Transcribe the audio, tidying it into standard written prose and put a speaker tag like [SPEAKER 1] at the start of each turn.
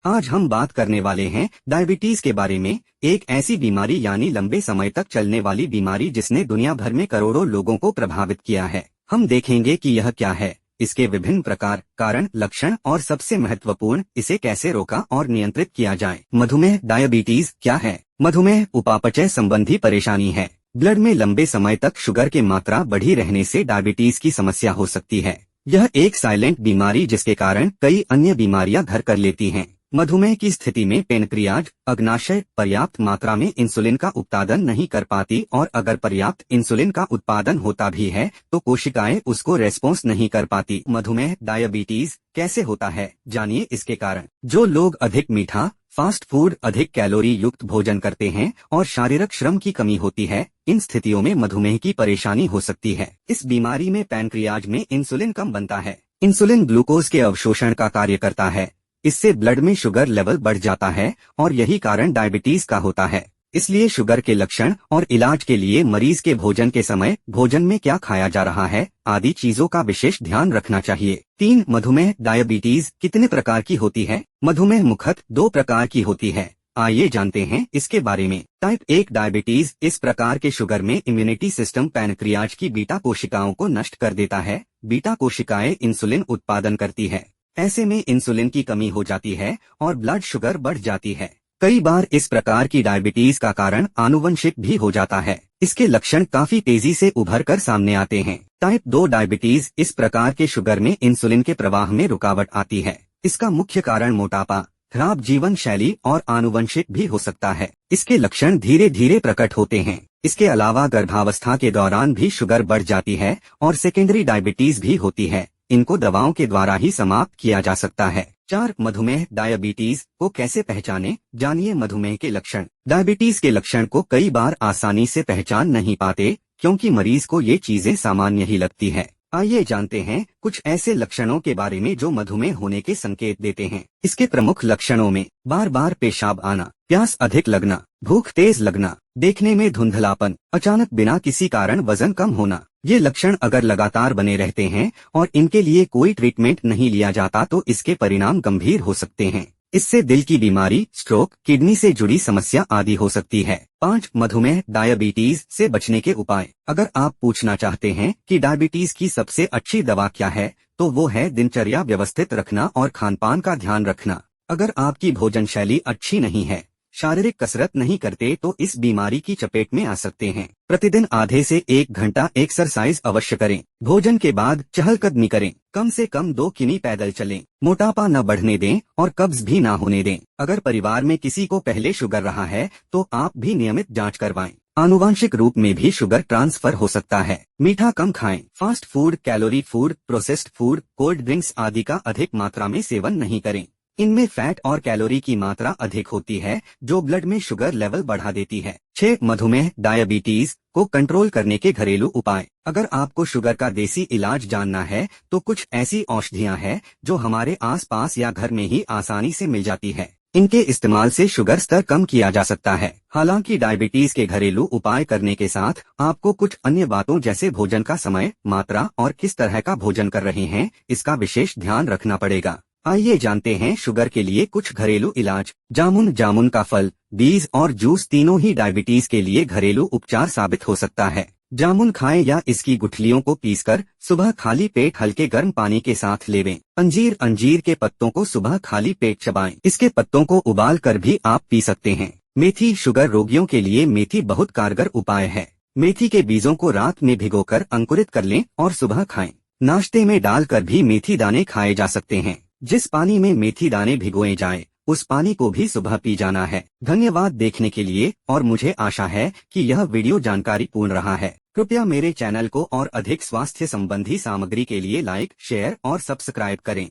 [SPEAKER 1] आज हम बात करने वाले हैं डायबिटीज के बारे में, एक ऐसी बीमारी यानी लंबे समय तक चलने वाली बीमारी जिसने दुनिया भर में करोड़ों लोगों को प्रभावित किया है। हम देखेंगे कि यह क्या है, इसके विभिन्न प्रकार, कारण, लक्षण और सबसे महत्वपूर्ण, इसे कैसे रोका और नियंत्रित किया जाए। मधुमेह डायबिटीज क्या है? मधुमेह उपापचय संबंधी परेशानी है। ब्लड में लंबे समय तक शुगर की मात्रा बढ़ी रहने से डायबिटीज की समस्या हो सकती है। यह एक साइलेंट बीमारी जिसके कारण कई अन्य बीमारियां घर कर लेती हैं। मधुमेह की स्थिति में पेनक्रियाज, अग्नाशय पर्याप्त मात्रा में इंसुलिन का उत्पादन नहीं कर पाती और अगर पर्याप्त इंसुलिन का उत्पादन होता भी है तो कोशिकाएं उसको रेस्पॉन्स नहीं कर पाती। मधुमेह डायबिटीज कैसे होता है, जानिए इसके कारण। जो लोग अधिक मीठा, फास्ट फूड, अधिक कैलोरी युक्त भोजन करते हैं और शारीरिक श्रम की कमी होती है, इन स्थितियों में मधुमेह की परेशानी हो सकती है। इस बीमारी में पैनक्रियाज में इंसुलिन कम बनता है। इंसुलिन ग्लूकोज के अवशोषण का कार्य करता है, इससे ब्लड में शुगर लेवल बढ़ जाता है और यही कारण डायबिटीज का होता है। इसलिए शुगर के लक्षण और इलाज के लिए मरीज के भोजन के समय, भोजन में क्या खाया जा रहा है आदि चीजों का विशेष ध्यान रखना चाहिए। 3. मधुमेह डायबिटीज कितने प्रकार की होती है? मधुमेह मुख्यतः 2 प्रकार की होती है। आइए जानते हैं इसके बारे में। टाइप 1 डायबिटीज, इस प्रकार के शुगर में इम्यूनिटी सिस्टम पैनक्रियाज की बीटा कोशिकाओं को नष्ट कर देता है। बीटा कोशिकाएं इंसुलिन उत्पादन करती है, ऐसे में इंसुलिन की कमी हो जाती है और ब्लड शुगर बढ़ जाती है। कई बार इस प्रकार की डायबिटीज का कारण आनुवंशिक भी हो जाता है। इसके लक्षण काफी तेजी से उभर कर सामने आते हैं। टाइप 2 डायबिटीज, इस प्रकार के शुगर में इंसुलिन के प्रवाह में रुकावट आती है। इसका मुख्य कारण मोटापा, खराब जीवन शैली और आनुवंशिक भी हो सकता है। इसके लक्षण धीरे धीरे प्रकट होते हैं। इसके अलावा गर्भावस्था के दौरान भी शुगर बढ़ जाती है और सेकेंडरी डायबिटीज भी होती है। इनको दवाओं के द्वारा ही समाप्त किया जा सकता है। 4. मधुमेह डायबिटीज को कैसे पहचाने, जानिए मधुमेह के लक्षण। डायबिटीज के लक्षण को कई बार आसानी से पहचान नहीं पाते क्योंकि मरीज को ये चीजें सामान्य ही लगती है। आइए जानते हैं कुछ ऐसे लक्षणों के बारे में जो मधुमेह होने के संकेत देते हैं। इसके प्रमुख लक्षणों में बार बार पेशाब आना, प्यास अधिक लगना, भूख तेज लगना, देखने में धुंधलापन, अचानक बिना किसी कारण वजन कम होना। ये लक्षण अगर लगातार बने रहते हैं और इनके लिए कोई ट्रीटमेंट नहीं लिया जाता तो इसके परिणाम गंभीर हो सकते हैं। इससे दिल की बीमारी, स्ट्रोक, किडनी से जुड़ी समस्या आदि हो सकती है। 5. मधुमेह डायबिटीज से बचने के उपाय। अगर आप पूछना चाहते हैं कि डायबिटीज की सबसे अच्छी दवा क्या है, तो वो है दिनचर्या व्यवस्थित रखना और खानपान का ध्यान रखना। अगर आपकी भोजन शैली अच्छी नहीं है, शारीरिक कसरत नहीं करते तो इस बीमारी की चपेट में आ सकते हैं। प्रतिदिन आधे से 1 घंटा एक्सरसाइज अवश्य करें। भोजन के बाद चहलकदमी करें। कम से कम 2 किमी पैदल चलें। मोटापा न बढ़ने दें और कब्ज भी न होने दें। अगर परिवार में किसी को पहले शुगर रहा है तो आप भी नियमित जांच करवाएं। आनुवांशिक रूप में भी शुगर ट्रांसफर हो सकता है। मीठा कम खाएं। Fast food, calorie food, processed food, cold drinks आदि का अधिक मात्रा में सेवन नहीं करें। इनमें फैट और कैलोरी की मात्रा अधिक होती है जो ब्लड में शुगर लेवल बढ़ा देती है। 6. मधुमेह डायबिटीज को कंट्रोल करने के घरेलू उपाय। अगर आपको शुगर का देसी इलाज जानना है तो कुछ ऐसी औषधियां हैं जो हमारे आसपास या घर में ही आसानी से मिल जाती है। इनके इस्तेमाल से शुगर स्तर कम किया जा सकता है। हालांकि डायबिटीज के घरेलू उपाय करने के साथ आपको कुछ अन्य बातों जैसे भोजन का समय, मात्रा और किस तरह का भोजन कर रहे हैं, इसका विशेष ध्यान रखना पड़ेगा। आइए जानते हैं शुगर के लिए कुछ घरेलू इलाज। जामुन का फल, बीज और जूस तीनों ही डायबिटीज के लिए घरेलू उपचार साबित हो सकता है। जामुन खाएं या इसकी गुठलियों को पीसकर सुबह खाली पेट हल्के गर्म पानी के साथ लेवें। अंजीर के पत्तों को सुबह खाली पेट चबाएं। इसके पत्तों को उबाल कर भी आप पी सकते हैं। मेथी, शुगर रोगियों के लिए मेथी बहुत कारगर उपाय है। मेथी के बीजों को रात में भिगोकर अंकुरित कर लें और सुबह खाएं। नाश्ते में डालकर भी मेथी दाने खाए जा सकते हैं। जिस पानी में मेथी दाने भिगोए जाए उस पानी को भी सुबह पी जाना है। धन्यवाद देखने के लिए और मुझे आशा है कि यह वीडियो जानकारी पूर्ण रहा है। कृपया मेरे चैनल को और अधिक स्वास्थ्य संबंधी सामग्री के लिए लाइक, शेयर और सब्सक्राइब करें।